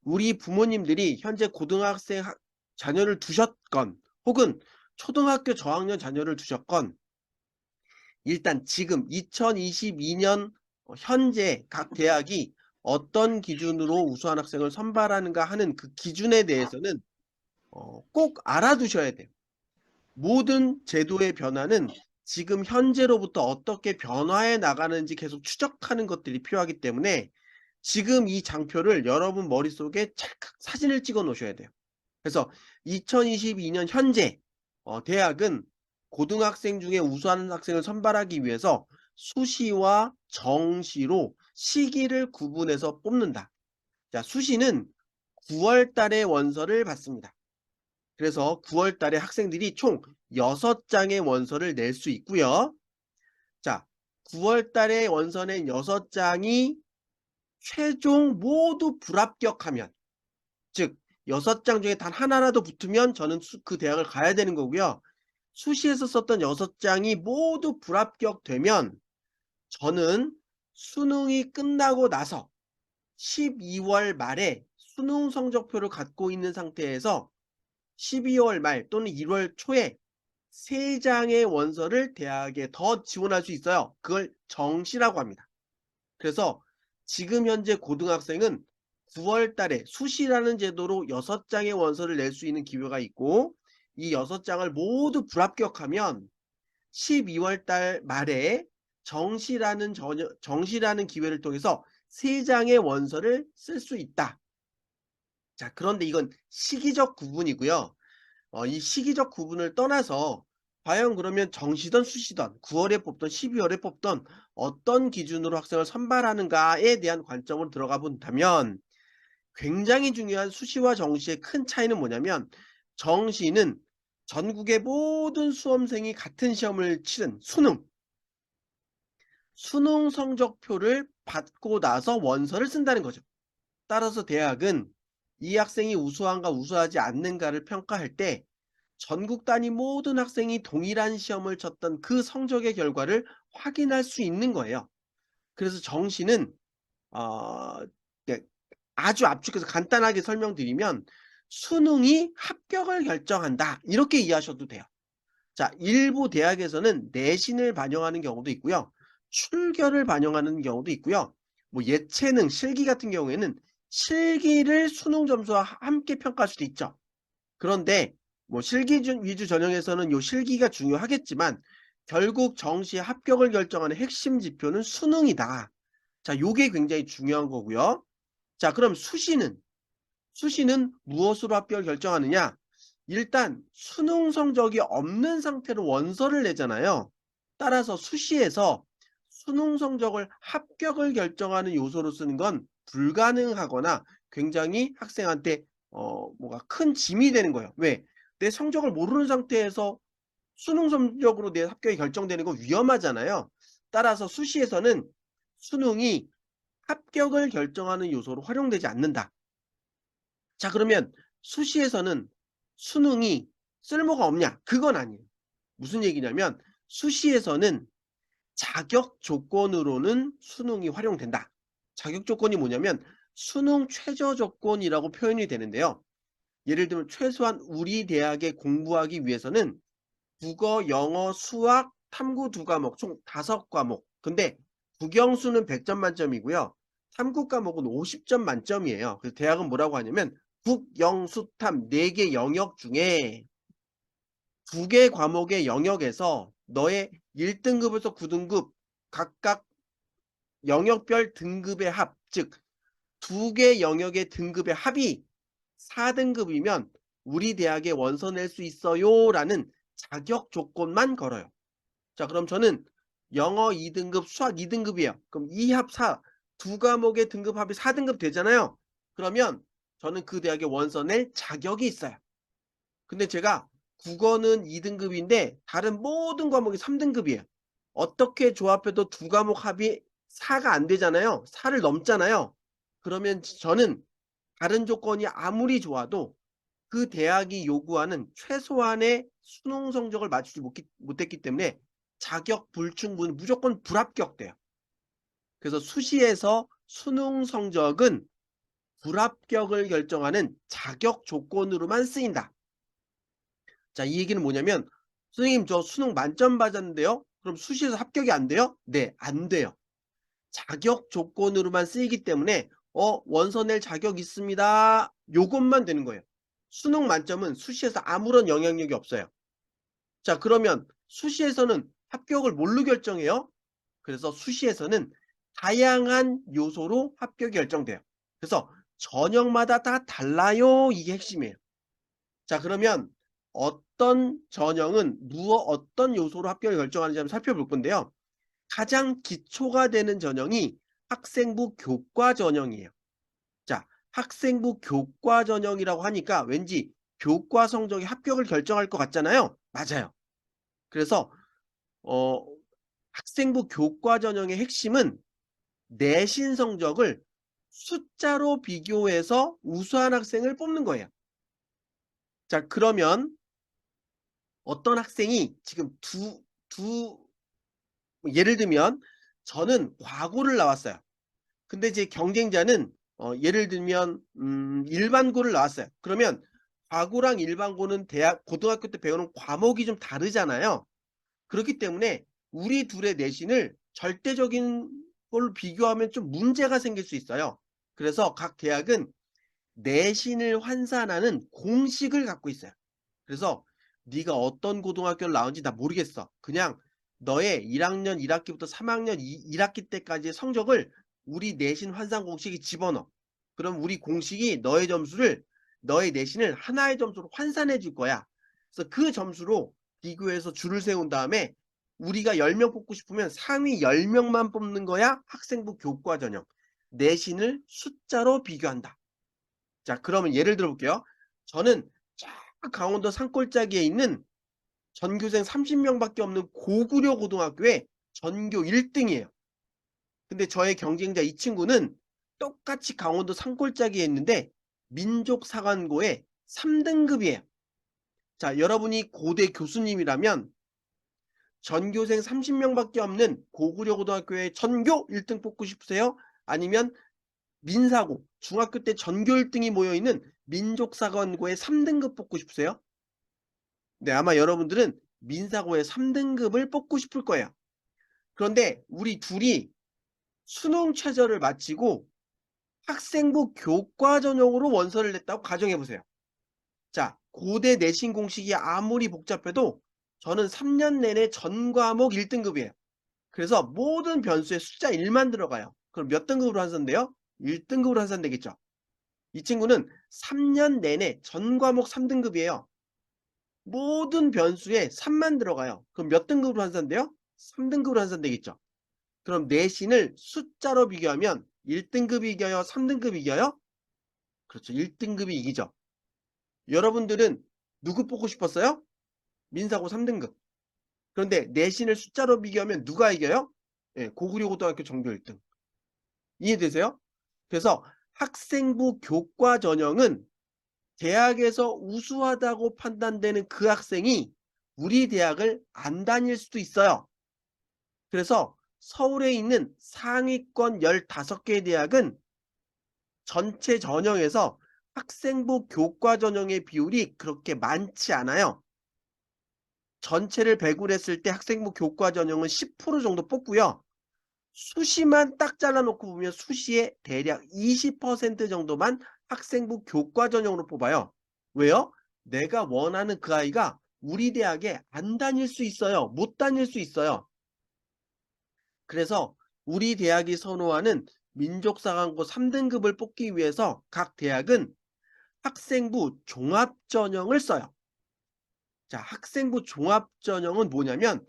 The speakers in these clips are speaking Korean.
우리 부모님들이 현재 고등학생 자녀를 두셨건 혹은 초등학교 저학년 자녀를 두셨건 일단 지금 2022년 현재 각 대학이 어떤 기준으로 우수한 학생을 선발하는가 하는 그 기준에 대해서는 꼭 알아두셔야 돼요. 모든 제도의 변화는 지금 현재로부터 어떻게 변화해 나가는지 계속 추적하는 것들이 필요하기 때문에 지금 이 장표를 여러분 머릿속에 찰칵 사진을 찍어 놓으셔야 돼요. 그래서 2022년 현재 대학은 고등학생 중에 우수한 학생을 선발하기 위해서 수시와 정시로 시기를 구분해서 뽑는다. 자, 수시는 9월 달에 원서를 받습니다. 그래서 9월 달에 학생들이 총 6장의 원서를 낼 수 있고요. 자, 9월 달에 원서 낸 6장이 최종 모두 불합격하면, 즉 6장 중에 단 하나라도 붙으면 저는 그 대학을 가야 되는 거고요. 수시에서 썼던 6장이 모두 불합격되면 저는 수능이 끝나고 나서 12월 말에 수능 성적표를 갖고 있는 상태에서 12월 말 또는 1월 초에 3장의 원서를 대학에 더 지원할 수 있어요. 그걸 정시라고 합니다. 그래서 지금 현재 고등학생은 9월 달에 수시라는 제도로 6장의 원서를 낼 수 있는 기회가 있고, 이 6장을 모두 불합격하면 12월 달 말에 정시라는 기회를 통해서 3장의 원서를 쓸 수 있다. 자, 그런데 이건 시기적 구분이고요. 이 시기적 구분을 떠나서 과연 그러면 정시든 수시든 9월에 뽑던 12월에 뽑던 어떤 기준으로 학생을 선발하는가에 대한 관점으로 들어가 본다면 굉장히 중요한 수시와 정시의 큰 차이는 뭐냐면, 정시는 전국의 모든 수험생이 같은 시험을 치른 수능 성적표를 받고 나서 원서를 쓴다는 거죠. 따라서 대학은 이 학생이 우수한가 우수하지 않는가를 평가할 때 전국 단위 모든 학생이 동일한 시험을 쳤던 그 성적의 결과를 확인할 수 있는 거예요. 그래서 정시는 어 네, 아주 압축해서 간단하게 설명드리면 수능이 합격을 결정한다, 이렇게 이해하셔도 돼요. 자, 일부 대학에서는 내신을 반영하는 경우도 있고요. 출결을 반영하는 경우도 있고요. 뭐 예체능, 실기 같은 경우에는 실기를 수능 점수와 함께 평가할 수도 있죠. 그런데 뭐 실기 위주 전형에서는 요 실기가 중요하겠지만 결국 정시의 합격을 결정하는 핵심 지표는 수능이다. 자, 요게 굉장히 중요한 거고요. 자, 그럼 수시는 무엇으로 합격을 결정하느냐? 일단 수능 성적이 없는 상태로 원서를 내잖아요. 따라서 수시에서 수능 성적을 합격을 결정하는 요소로 쓰는 건 불가능하거나 굉장히 학생한테 뭐가 큰 짐이 되는 거예요. 왜? 내 성적을 모르는 상태에서 수능 성적으로 내 합격이 결정되는 건 위험하잖아요. 따라서 수시에서는 수능이 합격을 결정하는 요소로 활용되지 않는다. 자, 그러면 수시에서는 수능이 쓸모가 없냐? 그건 아니에요. 무슨 얘기냐면 수시에서는 자격 조건으로는 수능이 활용된다. 자격 조건이 뭐냐면 수능 최저 조건이라고 표현이 되는데요. 예를 들면 최소한 우리 대학에 공부하기 위해서는 국어, 영어, 수학, 탐구 두 과목 총 5과목. 근데 국영수는 100점 만점이고요. 탐구 과목은 50점 만점이에요. 그래서 대학은 뭐라고 하냐면 국, 영, 수, 탐 4개 영역 중에 2개 과목의 영역에서 너의 1등급에서 9등급 각각 영역별 등급의 합, 즉 2개 영역의 등급의 합이 4등급이면 우리 대학에 원서 낼 수 있어요라는 자격 조건만 걸어요. 자, 그럼 저는 영어 2등급, 수학 2등급이에요. 그럼 2합 4, 두 과목의 등급 합이 4등급 되잖아요. 그러면 저는 그 대학에 원서 낼 자격이 있어요. 근데 제가 국어는 2등급인데 다른 모든 과목이 3등급이에요. 어떻게 조합해도 두 과목 합이 4가 안 되잖아요. 4를 넘잖아요. 그러면 저는 다른 조건이 아무리 좋아도 그 대학이 요구하는 최소한의 수능 성적을 맞추지 못했기 때문에 자격 불충분, 무조건 불합격돼요. 그래서 수시에서 수능 성적은 불합격을 결정하는 자격 조건으로만 쓰인다. 자, 이 얘기는 뭐냐면 선생님 저 수능 만점 받았는데요. 그럼 수시에서 합격이 안 돼요? 네, 안 돼요. 자격 조건으로만 쓰이기 때문에 원서 낼 자격 있습니다. 요것만 되는 거예요. 수능 만점은 수시에서 아무런 영향력이 없어요. 자, 그러면 수시에서는 합격을 뭘로 결정해요? 그래서 수시에서는 다양한 요소로 합격이 결정돼요. 그래서 전형마다 다 달라요. 이게 핵심이에요. 자, 그러면 어떤 전형은 어떤 요소로 합격을 결정하는지 한번 살펴볼 건데요. 가장 기초가 되는 전형이 학생부 교과 전형이에요. 자, 학생부 교과 전형이라고 하니까 왠지 교과 성적이 합격을 결정할 것 같잖아요. 맞아요. 그래서 어, 학생부 교과 전형의 핵심은 내신 성적을 숫자로 비교해서 우수한 학생을 뽑는 거예요. 자, 그러면 어떤 학생이 지금 예를 들면 저는 과고를 나왔어요. 근데 이제 경쟁자는 예를 들면 일반고를 나왔어요. 그러면 과고랑 일반고는 고등학교 때 배우는 과목이 좀 다르잖아요. 그렇기 때문에 우리 둘의 내신을 절대적인 걸로 비교하면 좀 문제가 생길 수 있어요. 그래서 각 대학은 내신을 환산하는 공식을 갖고 있어요. 그래서 네가 어떤 고등학교를 나온지 나 모르겠어. 그냥 너의 1학년 1학기부터 3학년 1학기 때까지의 성적을 우리 내신 환산 공식에 집어넣어. 그럼 우리 공식이 너의 내신을 하나의 점수로 환산해 줄 거야. 그래서 그 점수로 비교해서 줄을 세운 다음에 우리가 10명 뽑고 싶으면 상위 10명만 뽑는 거야. 학생부 교과 전형. 내신을 숫자로 비교한다. 자, 그러면 예를 들어 볼게요. 저는 저 강원도 산골짜기에 있는 전교생 30명밖에 없는 고구려 고등학교의 전교 1등이에요. 근데 저의 경쟁자 이 친구는 똑같이 강원도 산골짜기에 있는데 민족사관고의 3등급이에요. 자, 여러분이 고대 교수님이라면 전교생 30명밖에 없는 고구려 고등학교의 전교 1등 뽑고 싶으세요? 아니면 민사고 중학교 때 전교 1등이 모여있는 민족사관고의 3등급 뽑고 싶으세요? 네, 아마 여러분들은 민사고의 3등급을 뽑고 싶을 거예요. 그런데 우리 둘이 수능 최저를 마치고 학생부 교과 전형으로 원서를 냈다고 가정해 보세요. 자, 고대 내신 공식이 아무리 복잡해도 저는 3년 내내 전 과목 1등급이에요. 그래서 모든 변수에 숫자 1만 들어가요. 그럼 몇 등급으로 환산돼요? 1등급으로 환산되겠죠. 이 친구는 3년 내내 전 과목 3등급이에요. 모든 변수에 3만 들어가요. 그럼 몇 등급으로 환산돼요? 3등급으로 환산되겠죠. 그럼 내신을 숫자로 비교하면 1등급이 이겨요? 3등급이 이겨요? 그렇죠. 1등급이 이기죠. 여러분들은 누구 뽑고 싶었어요? 민사고 3등급. 그런데 내신을 숫자로 비교하면 누가 이겨요? 예, 고구려 고등학교 전교 1등. 이해되세요? 그래서 학생부 교과 전형은 대학에서 우수하다고 판단되는 그 학생이 우리 대학을 안 다닐 수도 있어요. 그래서 서울에 있는 상위권 15개 대학은 전체 전형에서 학생부 교과 전형의 비율이 그렇게 많지 않아요. 전체를 배분했을 때 학생부 교과 전형은 10% 정도 뽑고요. 수시만 딱 잘라놓고 보면 수시에 대략 20% 정도만 학생부 교과 전형으로 뽑아요. 왜요? 내가 원하는 그 아이가 우리 대학에 안 다닐 수 있어요. 못 다닐 수 있어요. 그래서 우리 대학이 선호하는 민족사관고 3등급을 뽑기 위해서 각 대학은 학생부 종합전형을 써요. 자, 학생부 종합전형은 뭐냐면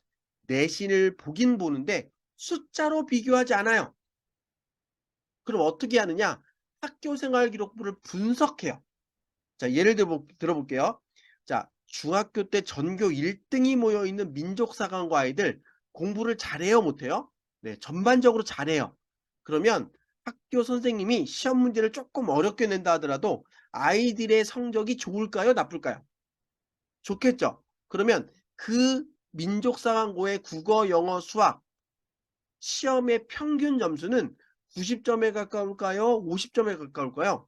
내신을 보긴 보는데 숫자로 비교하지 않아요. 그럼 어떻게 하느냐? 학교생활기록부를 분석해요. 자, 예를 들어볼게요. 자, 중학교 때 전교 1등이 모여있는 민족사관고 아이들 공부를 잘해요, 못해요? 네, 전반적으로 잘해요. 그러면 학교 선생님이 시험 문제를 조금 어렵게 낸다 하더라도 아이들의 성적이 좋을까요, 나쁠까요? 좋겠죠. 그러면 그 민족사관고의 국어, 영어, 수학 시험의 평균 점수는 90점에 가까울까요? 50점에 가까울까요?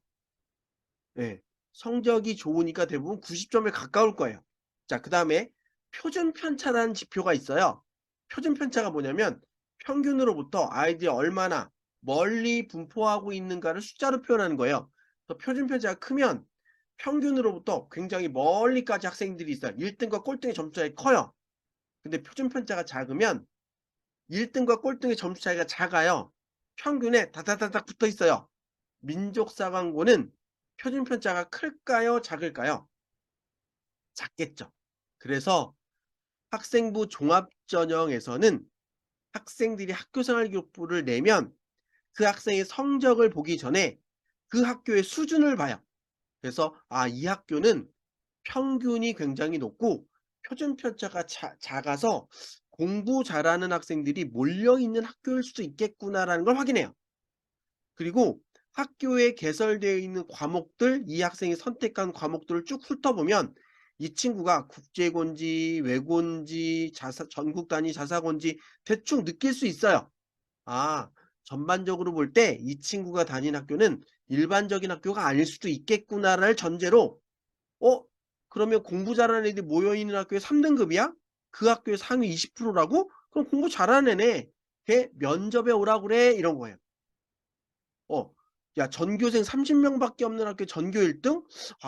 예. 성적이 좋으니까 대부분 90점에 가까울 거예요. 자, 그다음에 표준 편차라는 지표가 있어요. 표준 편차가 뭐냐면 평균으로부터 아이들이 얼마나 멀리 분포하고 있는가를 숫자로 표현하는 거예요. 그래서 표준 편차가 크면 평균으로부터 굉장히 멀리까지 학생들이 있어요. 1 등과 꼴등의 점수 차이가 커요. 근데 표준 편차가 작으면 1 등과 꼴등의 점수 차이가 작아요. 평균에 다다다닥 붙어 있어요. 민족사관고는 표준 편차가 클까요? 작을까요? 작겠죠. 그래서 학생부 종합전형에서는 학생들이 학교생활기록부를 내면 그 학생의 성적을 보기 전에 그 학교의 수준을 봐요. 그래서 이 학교는 평균이 굉장히 높고 표준 편차가 작아서 공부 잘하는 학생들이 몰려있는 학교일 수도 있겠구나라는 걸 확인해요. 그리고 학교에 개설되어 있는 과목들, 이 학생이 선택한 과목들을 쭉 훑어보면 이 친구가 국제고인지 외고인지 전국 단위 자사고인지 대충 느낄 수 있어요. 아, 전반적으로 볼 때 이 친구가 다닌 학교는 일반적인 학교가 아닐 수도 있겠구나를 전제로 어 그러면 공부 잘하는 애들이 모여 있는 학교에 3 등급이야? 그 학교의 상위 20%라고? 그럼 공부 잘하는 애네. 걔 면접에 오라고 그래. 이런 거예요. 어. 야, 전교생 30 명밖에 없는 학교 전교 1 등?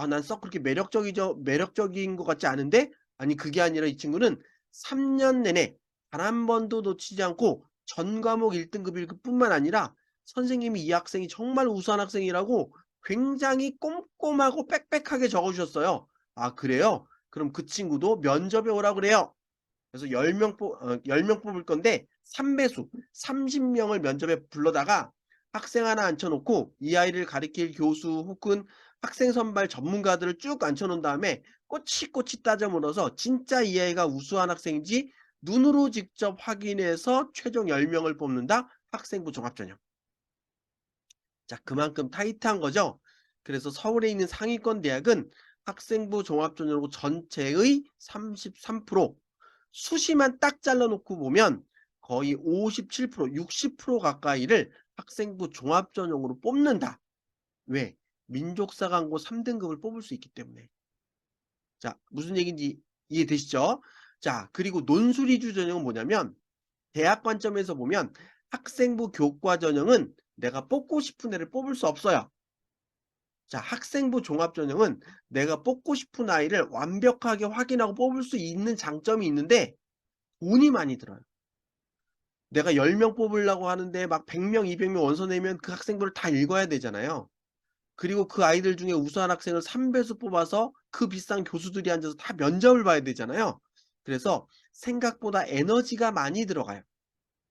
난 썩 그렇게 매력적인 것 같지 않은데? 아니, 그게 아니라 이 친구는 3년 내내 단 한 번도 놓치지 않고 전 과목 1 등급일 뿐만 아니라 선생님이 이 학생이 정말 우수한 학생이라고 굉장히 꼼꼼하고 빽빽하게 적어 주셨어요. "아, 그래요? 그럼 그 친구도 면접에 오라고 그래요." 그래서 10명 뽑을 건데 3 배수 30 명을 면접에 불러다가 학생 하나 앉혀 놓고 이 아이를 가리킬 교수 혹은 학생 선발 전문가들을 쭉 앉혀 놓은 다음에 꼬치꼬치 따져 물어서 진짜 이 아이가 우수한 학생인지 눈으로 직접 확인해서 최종 10 명을 뽑는다. 학생부 종합전형. 자, 그만큼 타이트한 거죠. 그래서 서울에 있는 상위권 대학은 학생부 종합전형으로 전체의 33%, 수시만 딱 잘라 놓고 보면 거의 57% 60% 가까이를 학생부 종합전형으로 뽑는다. 왜? 민족사 광고 3 등급을 뽑을 수 있기 때문에. 자, 무슨 얘기인지 이해되시죠? 자, 그리고 논술위주 전형은 뭐냐면 대학 관점에서 보면 학생부 교과 전형은 내가 뽑고 싶은 애를 뽑을 수 없어요. 자, 학생부 종합전형은 내가 뽑고 싶은 아이를 완벽하게 확인하고 뽑을 수 있는 장점이 있는데 돈이 많이 들어요. 내가 10명 뽑으려고 하는데 막 100 명, 200명 원서 내면 그 학생부를 다 읽어야 되잖아요. 그리고 그 아이들 중에 우수한 학생을 3 배수 뽑아서 그 비싼 교수들이 앉아서 다 면접을 봐야 되잖아요. 그래서 생각보다 에너지가 많이 들어가요.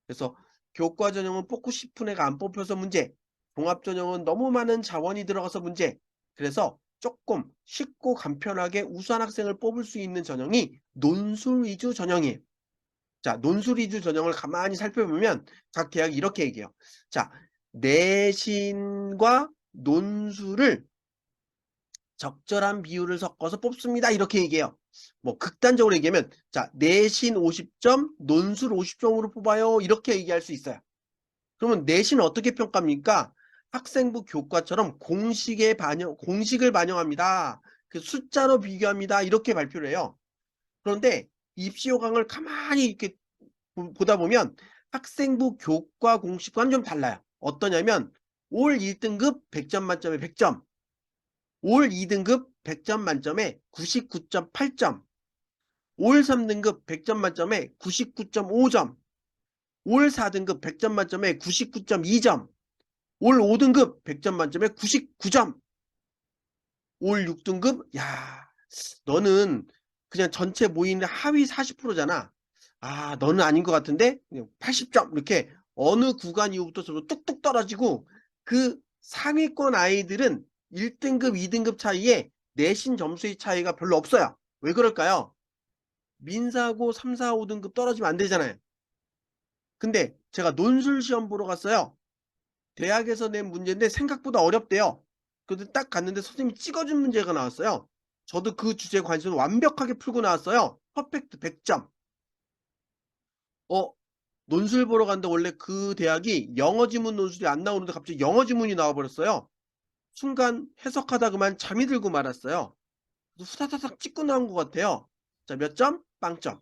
그래서 교과 전형은 뽑고 싶은 애가 안 뽑혀서 문제, 종합 전형은 너무 많은 자원이 들어가서 문제. 그래서 조금 쉽고 간편하게 우수한 학생을 뽑을 수 있는 전형이 논술 위주 전형이에요. 자, 논술 위주 전형을 가만히 살펴보면 각 대학이 이렇게 얘기해요. 자, 내신과 논술을 적절한 비율을 섞어서 뽑습니다. 이렇게 얘기해요. 뭐 극단적으로 얘기하면 자, 내신 50점, 논술 50점으로 뽑아요. 이렇게 얘기할 수 있어요. 그러면 내신은 어떻게 평가합니까? 학생부 교과처럼 공식을 반영합니다. 그 숫자로 비교합니다. 이렇게 발표를 해요. 그런데 입시 요강을 가만히 이렇게 보다 보면 학생부 교과 공식과는 좀 달라요. 어떠냐면 올 1등급 100점 만점에 100점, 올 2등급 100점 만점에 99.8점, 올 3등급 100점 만점에 99.5점, 올 4등급 100점 만점에 99.2점, 올 5등급 100점 만점에 99점, 올 6등급 야, 너는 그냥 전체 모의인데 하위 40%잖아. 너는 아닌 것 같은데 80점 이렇게 어느 구간 이후부터 저도 뚝뚝 떨어지고 그 상위권 아이들은 1등급, 2등급 차이에 내신 점수의 차이가 별로 없어요. 왜 그럴까요? 민사고 3, 4, 5등급 떨어지면 안 되잖아요. 근데 제가 논술 시험 보러 갔어요. 대학에서 낸 문제인데 생각보다 어렵대요. 그래서 딱 갔는데 선생님이 찍어준 문제가 나왔어요. 저도 그 주제에 관심을 완벽하게 풀고 나왔어요. 퍼펙트 100점. 어 논술 보러 갔는데 원래 그 대학이 영어 지문 논술이 안 나오는데 갑자기 영어 지문이 나와 버렸어요. 순간 해석하다 그만 잠이 들고 말았어요. 그래서 후다다닥 찍고 나온 것 같아요. 자, 몇 점? 빵점.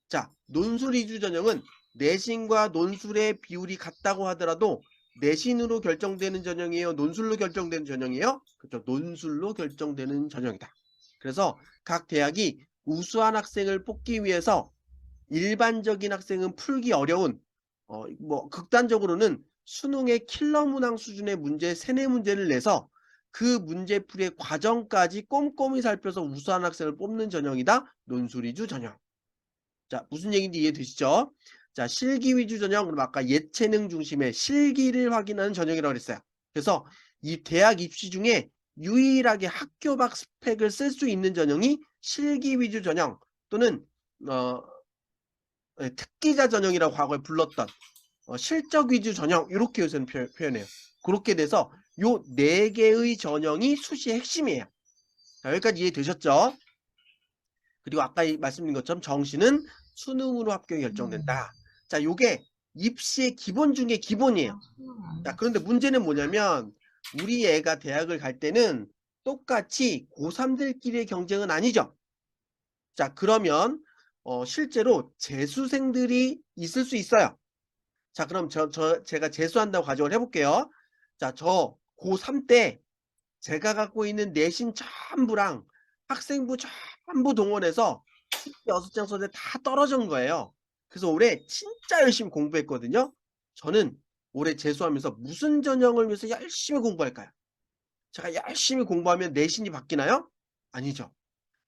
자, 논술 위주 전형은 내신과 논술의 비율이 같다고 하더라도 내신으로 결정되는 전형이에요? 논술로 결정되는 전형이에요? 그렇죠. 논술로 결정되는 전형이다. 그래서 각 대학이 우수한 학생을 뽑기 위해서 일반적인 학생은 풀기 어려운 뭐 극단적으로는 수능의 킬러 문항 수준의 문제 3-4문제를 내서 그 문제풀이의 과정까지 꼼꼼히 살펴서 우수한 학생을 뽑는 전형이다. 논술 위주 전형. 자, 무슨 얘기인지 이해되시죠? 자, 실기 위주 전형, 그럼 아까 예체능 중심의 실기를 확인하는 전형이라고 그랬어요. 그래서 이 대학 입시 중에 유일하게 학교 밖 스펙을 쓸 수 있는 전형이 실기 위주 전형 또는 특기자 전형이라고 과거에 불렀던 실적 위주 전형, 이렇게 요새는 표현해요. 그렇게 돼서 요 4개의 전형이 수시의 핵심이에요. 자, 여기까지 이해되셨죠? 그리고 아까 말씀드린 것처럼 정시는 수능으로 합격이 결정된다. 자, 요게 입시의 기본 중에 기본이에요. 자, 그런데 문제는 뭐냐면 우리 애가 대학을 갈 때는 똑같이 고3들끼리의 경쟁은 아니죠. 자, 그러면 실제로 재수생들이 있을 수 있어요. 자, 그럼 제가 재수한다고 가정을 해볼게요. 자, 저 고3 때 제가 갖고 있는 내신 전부랑 학생부 전부 동원해서 6장 선에 다 떨어진 거예요. 그래서 올해 진짜 열심히 공부했거든요. 저는 올해 재수하면서 무슨 전형을 위해서 열심히 공부할까요? 제가 열심히 공부하면 내신이 바뀌나요? 아니죠.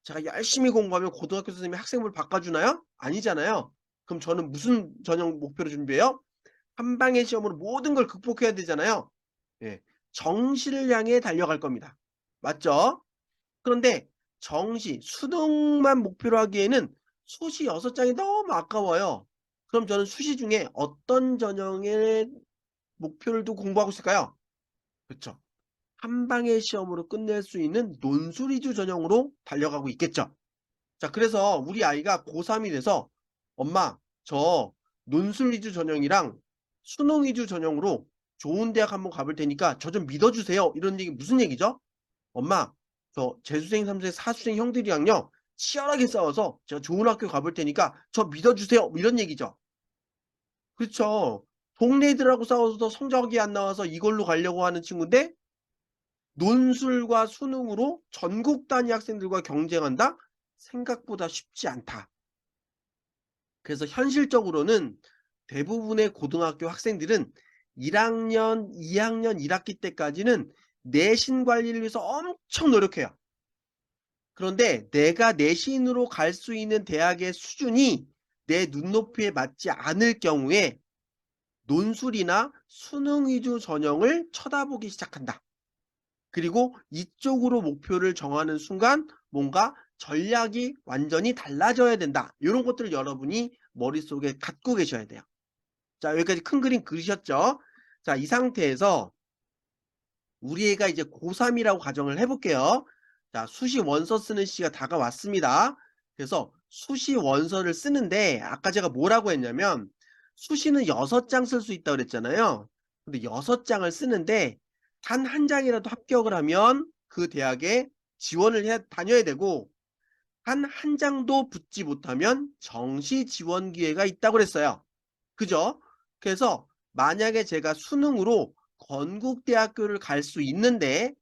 제가 열심히 공부하면 고등학교 선생님이 학생부를 바꿔주나요? 아니잖아요. 그럼 저는 무슨 전형 목표로 준비해요? 한 방의 시험으로 모든 걸 극복해야 되잖아요. 예, 정시를 향해 달려갈 겁니다. 맞죠? 그런데 정시, 수능만 목표로 하기에는 수시 6장이 너무 아까워요. 그럼 저는 수시 중에 어떤 전형의 목표를 두고 공부하고 있을까요? 그렇죠. 한 방의 시험으로 끝낼 수 있는 논술 위주 전형으로 달려가고 있겠죠. 자, 그래서 우리 아이가 고3이 돼서 엄마, 저 논술 위주 전형이랑 수능 위주 전형으로 좋은 대학 한번 가볼 테니까 저 좀 믿어주세요. 이런 얘기 무슨 얘기죠? 엄마, 저 재수생, 삼수생, 사수생 형들이랑요 치열하게 싸워서 제가 좋은 학교 가볼 테니까 저 믿어주세요. 뭐 이런 얘기죠. 그렇죠. 동네 애들하고 싸워서 성적이 안 나와서 이걸로 가려고 하는 친구인데 논술과 수능으로 전국 단위 학생들과 경쟁한다? 생각보다 쉽지 않다. 그래서 현실적으로는 대부분의 고등학교 학생들은 1학년, 2학년 1학기 때까지는 내신 관리를 위해서 엄청 노력해요. 그런데 내가 내신으로 갈 수 있는 대학의 수준이 내 눈높이에 맞지 않을 경우에 논술이나 수능 위주 전형을 쳐다보기 시작한다. 그리고 이쪽으로 목표를 정하는 순간 뭔가 전략이 완전히 달라져야 된다. 이런 것들을 여러분이 머릿속에 갖고 계셔야 돼요. 자, 여기까지 큰 그림 그리셨죠? 자, 이 상태에서 우리 애가 이제 고3이라고 가정을 해볼게요. 자, 수시 원서 쓰는 시기가 다가왔습니다. 그래서 수시 원서를 쓰는데 아까 제가 뭐라고 했냐면 수시는 6장 쓸 수 있다고 그랬잖아요. 근데 6장을 쓰는데 단 한 장이라도 합격을 하면 그 대학에 지원을 다녀야 되고 단 한 장도 붙지 못하면 정시 지원 기회가 있다고 그랬어요. 그죠? 그래서 만약에 제가 수능으로 건국대학교를 갈 수 있는데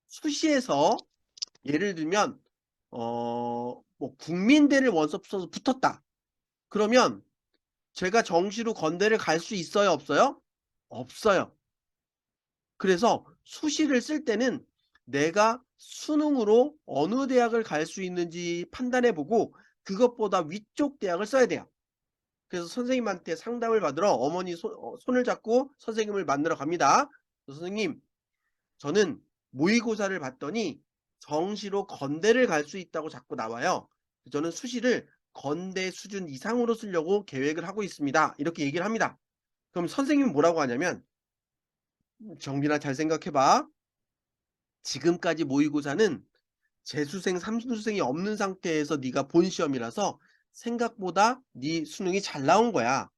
수시에서 예를 들면 뭐 국민대를 원서 써서 붙었다. 그러면 제가 정시로 건대를 갈 수 있어요, 없어요? 없어요. 그래서 수시를 쓸 때는 내가 수능으로 어느 대학을 갈 수 있는지 판단해 보고 그것보다 위쪽 대학을 써야 돼요. 그래서 선생님한테 상담을 받으러 어머니 손을 잡고 선생님을 만나러 갑니다. 선생님, 저는 모의고사를 봤더니 정시로 건대를 갈 수 있다고 자꾸 나와요. 저는 수시를 건대 수준 이상으로 쓰려고 계획을 하고 있습니다. 이렇게 얘기를 합니다. 그럼 선생님은 뭐라고 하냐면 정빈아, 잘 생각해봐. 지금까지 모의고사는 재수생, 삼수생이 없는 상태에서 네가 본 시험이라서 생각보다 네 수능이 잘 나온 거야.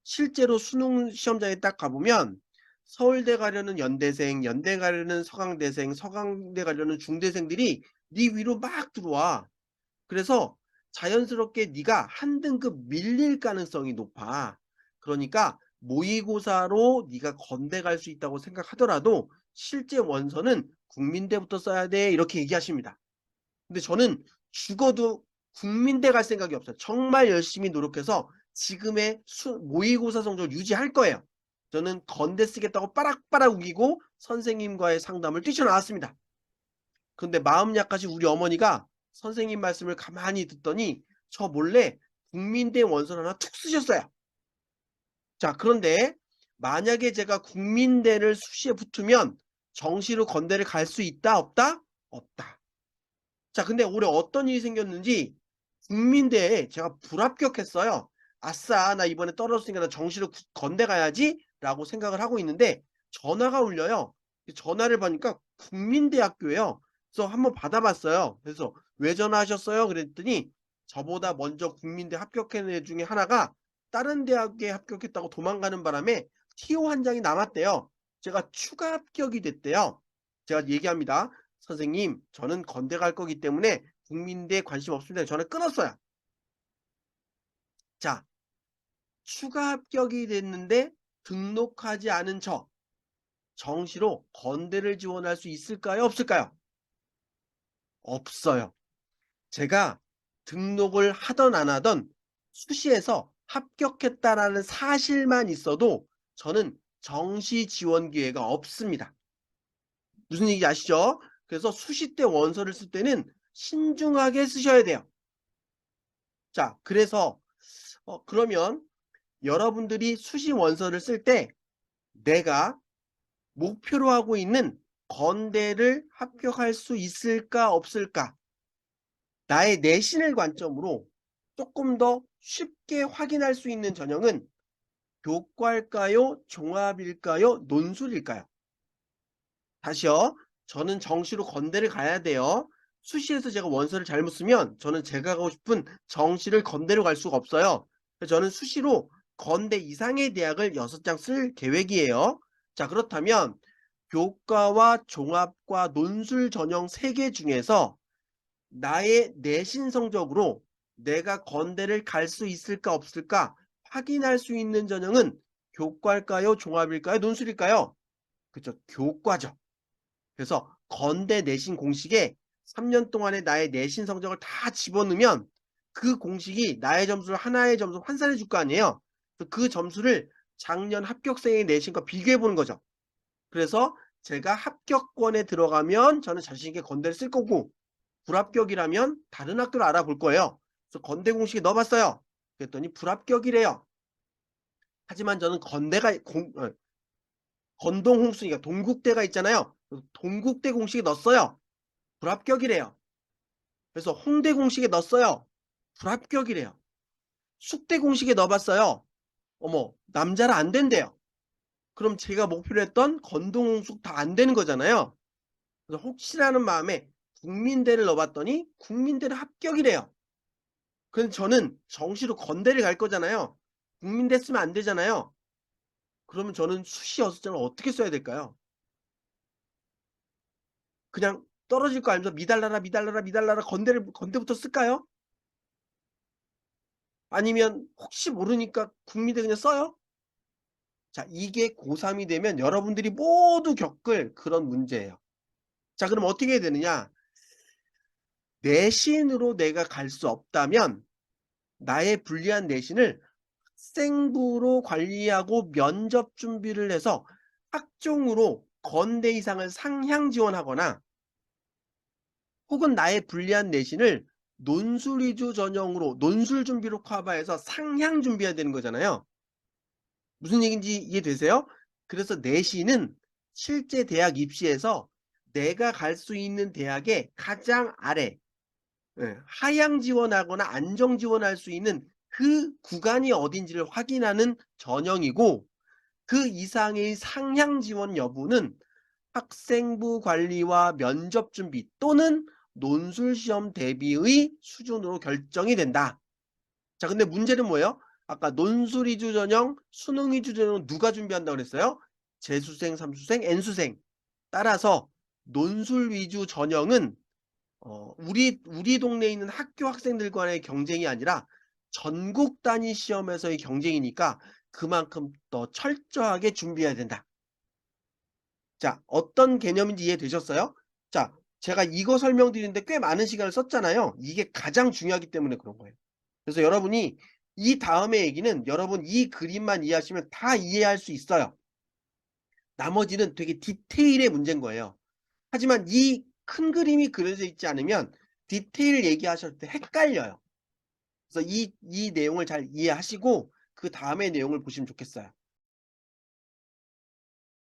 실제로 수능 시험장에 딱 가보면 서울대 가려는 연대생, 연대 가려는 서강대생, 서강대 가려는 중대생들이 네 위로 막 들어와. 그래서 자연스럽게 네가 한 등급 밀릴 가능성이 높아. 그러니까 모의고사로 네가 건대 갈 수 있다고 생각하더라도 실제 원서는 국민대부터 써야 돼 이렇게 얘기하십니다. 근데 저는 죽어도 국민대 갈 생각이 없어요. 정말 열심히 노력해서 지금의 모의고사 성적을 유지할 거예요. 저는 건대 쓰겠다고 빠락빠락 우기고 선생님과의 상담을 뛰쳐나왔습니다. 근데 마음 약하신 우리 어머니가 선생님 말씀을 가만히 듣더니 저 몰래 국민대 원서를 하나 툭 쓰셨어요. 자, 그런데 만약에 제가 국민대를 수시에 붙으면 정시로 건대를 갈 수 있다 없다? 없다. 자, 근데 올해 어떤 일이 생겼는지 국민대에 제가 불합격했어요. '아싸. 나 이번에 떨어졌으니까 나 정시로 건대 가야지.'라고 생각을 하고 있는데 전화가 울려요. 전화를 받으니까 국민대학교예요. 그래서 한번 받아 봤어요. 그래서 "왜 전화하셨어요?" 그랬더니 저보다 먼저 국민대 합격한 애 중에 하나가 다른 대학에 합격했다고 도망가는 바람에 TO 한 장이 남았대요. 제가 추가 합격이 됐대요. 제가 얘기합니다. "선생님, 저는 건대 갈 거기 때문에 국민대에 관심 없습니다." 전화 끊었어요. 자, 추가 합격이 됐는데 등록하지 않은 저 정시로 건대를 지원할 수 있을까요? 없을까요? 없어요. 제가 등록을 하든 안 하든 수시에서 합격했다라는 사실만 있어도 저는 정시 지원 기회가 없습니다. 무슨 얘기인지 아시죠? 그래서 수시 때 원서를 쓸 때는 신중하게 쓰셔야 돼요. 자, 그래서 그러면 여러분들이 수시 원서를 쓸 때 내가 목표로 하고 있는 건대를 합격할 수 있을까 없을까? 나의 내신을 관점으로 조금 더 쉽게 확인할 수 있는 전형은 교과일까요? 종합일까요? 논술일까요? 다시요. 저는 정시로 건대를 가야 돼요. 수시에서 제가 원서를 잘못 쓰면 저는 제가 가고 싶은 정시를 건대로 갈 수가 없어요. 그래서 저는 수시로 건대 이상의 대학을 6장 쓸 계획이에요. 자, 그렇다면 교과와 종합과 논술 전형 3개 중에서 나의 내신 성적으로 내가 건대를 갈 수 있을까 없을까 확인할 수 있는 전형은 교과일까요? 종합일까요? 논술일까요? 그쵸. 교과죠. 그래서 건대 내신 공식에 3년 동안의 나의 내신 성적을 다 집어넣으면 그 공식이 나의 점수를 하나의 점수로 환산해 줄 거 아니에요. 그 점수를 작년 합격생의 내신과 비교해 보는 거죠. 그래서 제가 합격권에 들어가면 저는 자신 있게 건대를 쓸 거고 불합격이라면 다른 학교를 알아볼 거예요. 그래서 건대 공식에 넣어 봤어요. 그랬더니 불합격이래요. 하지만 저는 건대가 건동 홍수니까 동국대가 있잖아요. 동국대 공식에 넣었어요. 불합격이래요. 그래서 홍대 공식에 넣었어요. 불합격이래요. 숙대 공식에 넣어 봤어요. 어머, 남자라 안 된대요. 그럼 제가 목표로 했던 건동 홍숙 다 안 되는 거잖아요. 그래서 혹시라는 마음에 국민대를 넣어 봤더니 국민대를 합격이래요. 그래서 저는 정시로 건대를 갈 거잖아요. 국민대 쓰면 안 되잖아요. 그러면 저는 수시 6장을 어떻게 써야 될까요? 그냥 떨어질 거 알면서 미달라라, 미달라라, 미달라라 건대부터 쓸까요? 아니면 혹시 모르니까 국민대 그냥 써요? 자, 이게 고3이 되면 여러분들이 모두 겪을 그런 문제예요. 자, 그럼 어떻게 해야 되느냐? 내신으로 내가 갈 수 없다면 나의 불리한 내신을 학생부로 관리하고 면접 준비를 해서 학종으로 건대 이상을 상향 지원하거나 혹은 나의 불리한 내신을 논술 위주 전형으로 논술 준비로 커버해서 상향 준비해야 되는 거잖아요. 무슨 얘기인지 이해되세요? 그래서 내신은 실제 대학 입시에서 내가 갈 수 있는 대학의 가장 아래, 하향 지원하거나 안정 지원할 수 있는 그 구간이 어딘지를 확인하는 전형이고 그 이상의 상향 지원 여부는 학생부 관리와 면접 준비 또는 논술 시험 대비의 수준으로 결정이 된다. 자, 근데 문제는 뭐예요? 아까 논술 위주 전형, 수능 위주 전형 누가 준비한다고 그랬어요? 재수생, 삼수생, N수생. 따라서 논술 위주 전형은 우리 동네에 있는 학교 학생들 간의 경쟁이 아니라 전국 단위 시험에서의 경쟁이니까 그만큼 더 철저하게 준비해야 된다. 자, 어떤 개념인지 이해되셨어요? 자, 제가 이거 설명드리는데 꽤 많은 시간을 썼잖아요. 이게 가장 중요하기 때문에 그런 거예요. 그래서 여러분이 이 다음의 얘기는 여러분 이 그림만 이해하시면 다 이해할 수 있어요. 나머지는 되게 디테일의 문제인 거예요. 하지만 이 큰 그림이 그려져 있지 않으면 디테일 얘기하실 때 헷갈려요. 그래서 이 내용을 잘 이해하시고 그다음의 내용을 보시면 좋겠어요.